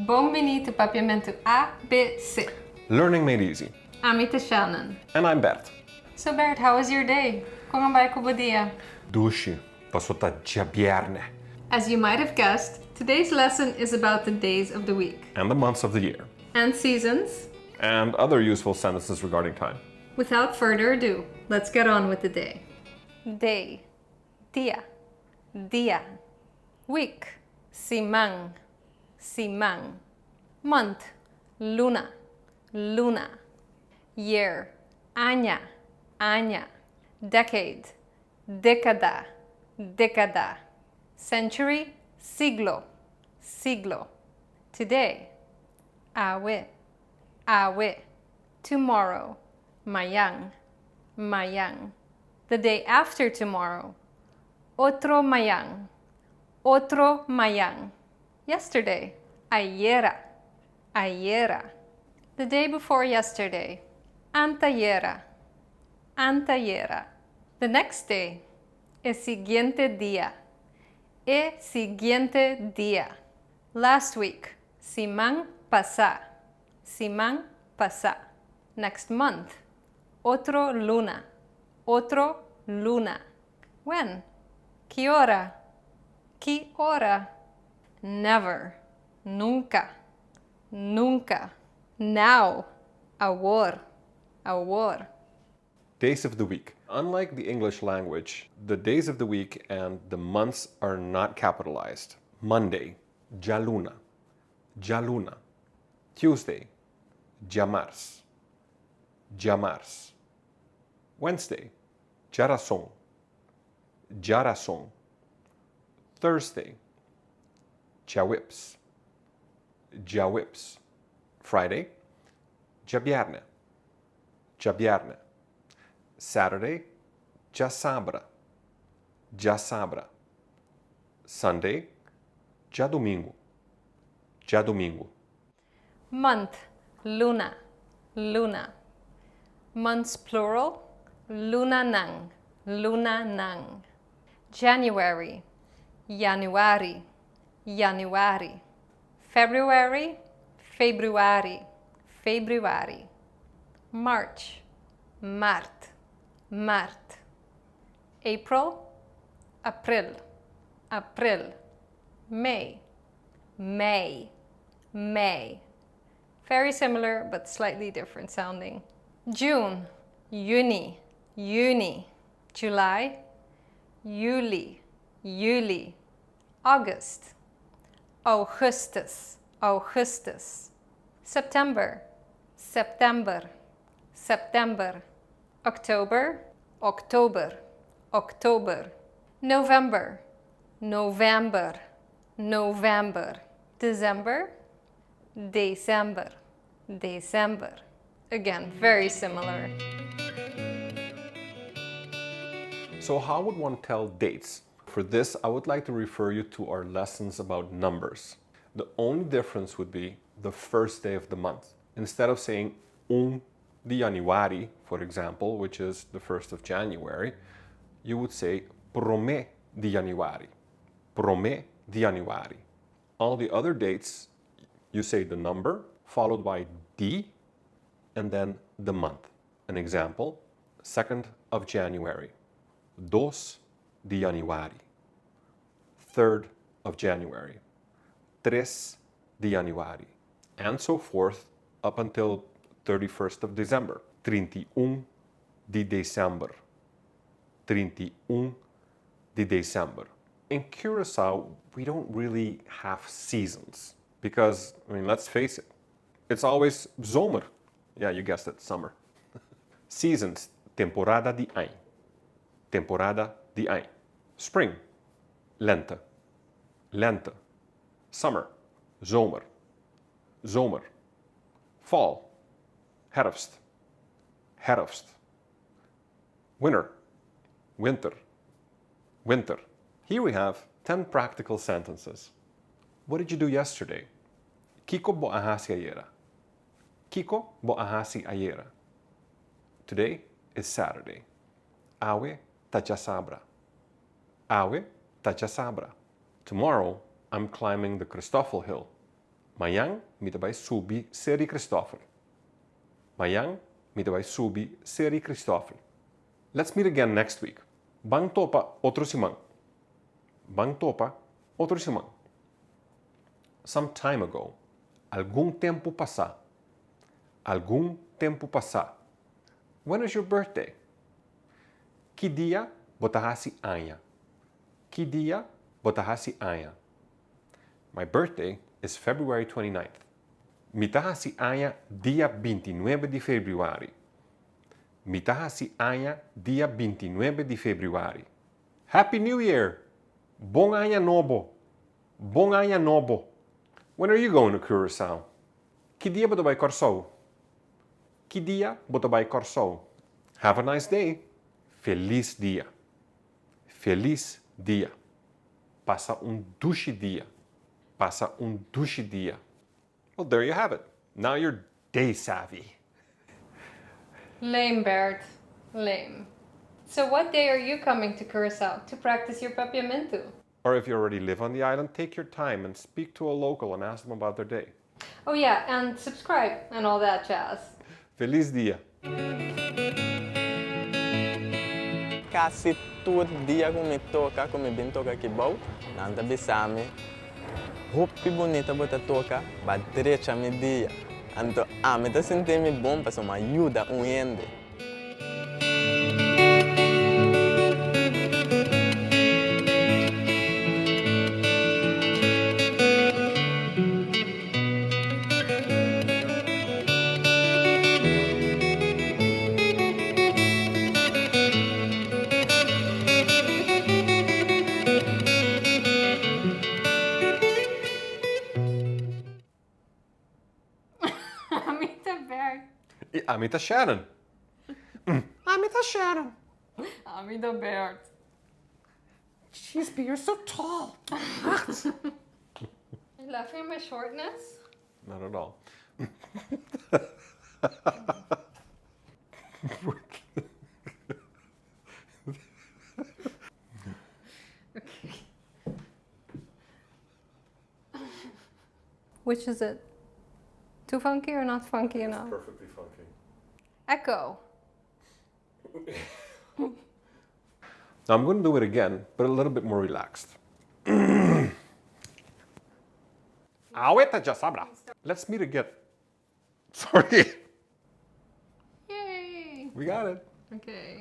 Benvenuto Papiamentu ABC. Learning made easy. I'm Shannon. And I'm Bert. So Bert, how was your day? Como vai com o dia? Dushi, pasota djabièrnè. As you might have guessed, today's lesson is about the days of the week. And the months of the year. And seasons. And other useful sentences regarding time. Without further ado, let's get on with the day. Day. Dia. Dia. Week. Siman. Siman. Month. Luna. Luna. Year. Aña. Aña. Decade. Dékada. Dékada. Century. Siglo. Siglo. Today. Awor. Awor. Tomorrow. Mañan. Mañan. The day after tomorrow. Otromañan. Otromañan. Yesterday. Ayera. Ayera. The day before yesterday. Antayera. Antayera. The next day. Siguiente día. Siguiente día. Last week. Siman, pasá. Siman, pasá. Next month. Otro luna. Otro luna. When? ¿Qué hora? ¿Qué hora? Never. Nunca. Nunca. Now. Awor. Awor. Days of the week. Unlike the English language, the days of the week and the months are not capitalized. Monday, djaluna. Djaluna. Tuesday, djamars. Djamars. Wednesday, djarason. Djarason. Thursday, djaweps. Djaweps. Friday, djabièrnè. Djabièrnè. Saturday, djasabra. Djasabra. Sunday, djadumingu. Djadumingu. Month. Luna. Luna. Months plural. Lunanan. Lunanan. January. Januari. Januari. February. Februari. Februari. March. Mart. Mart. April. April. April. May. May. May. Very similar but slightly different sounding. June. Juni. Juni. July. Juli. Juli. August. Augustus. Augustus. September. September. September. October. October. October. November. November. November. December. December. December. Again, very similar. So how would one tell dates? For this, I would like to refer you to our lessons about numbers. The only difference would be the first day of the month. Instead of saying di Januari, for example, which is the 1st of January, you would say prome di Januari. Prome di Januari. All the other dates, you say the number, followed by di, and then the month. An example, 2nd of January. Dos de Januari. 3rd of January. Tres de Januari. And so forth up until 31st of December. 31 de December. 31 de December. In Curacao, we don't really have seasons because, let's face it, it's always zomer. Yeah, you guessed it, summer. Seasons, temporada de año. Temporada de año. Spring, lente. Lente. Summer, zomer. Zomer. Fall, herfst. Herfst. Winter, winter. Winter. Here we have 10 practical sentences. What did you do yesterday? Kiko bo ahasi ayera. Kiko bo ahasi ayera. Today is Saturday. Awe ta djasabra. Awe ta djasabra. Tomorrow, I'm climbing the Christoffel Hill. Mañan mita vai subi seri Christoffel. Mañan mita vai subi seri Christoffel. Let's meet again next week. Bang topa otro siman. Bang topa otro siman. Some time ago, algum tempo pasá. Algum tempo pasá. When is your birthday? Que dia botahasi anya? Que dia botahasi anya? My birthday is February 29th. Mitahasi anya dia 29 de februari. Mitahasi anya dia 29 de februari. Happy New Year! Bom anya nobo! Bom anya nobo! When are you going to Curacao? Que dia botabai corsou? Que dia botabai corsou? Have a nice day! Feliz dia! Feliz dia! Passa Dushi dia! Passa Dushi dia! Well, there you have it. Now you're day savvy. Lame, Bert. Lame. So what day are you coming to Curacao to practice your Papiamentu? Or if you already live on the island, take your time and speak to a local and ask them about their day. Oh yeah, and subscribe and all that jazz. Feliz dia! Quase todo dia que me toca, como bem toca aqui bom, nada besame. Roupa bonita bota toca, ba direita me dia. Então, me tá sentindo bom para uma ajuda ende. Amita Bert. Amita Sharon! Amita Sharon! Amita Bert. Jeez, but you're so tall! Are you laughing at my shortness? Not at all. Okay. Which is it? Too funky or not funky enough? Perfectly funky. Echo. Now I'm going to do it again, but a little bit more relaxed. Djasabra. Let's meet again. Sorry. Yay! We got it. Okay.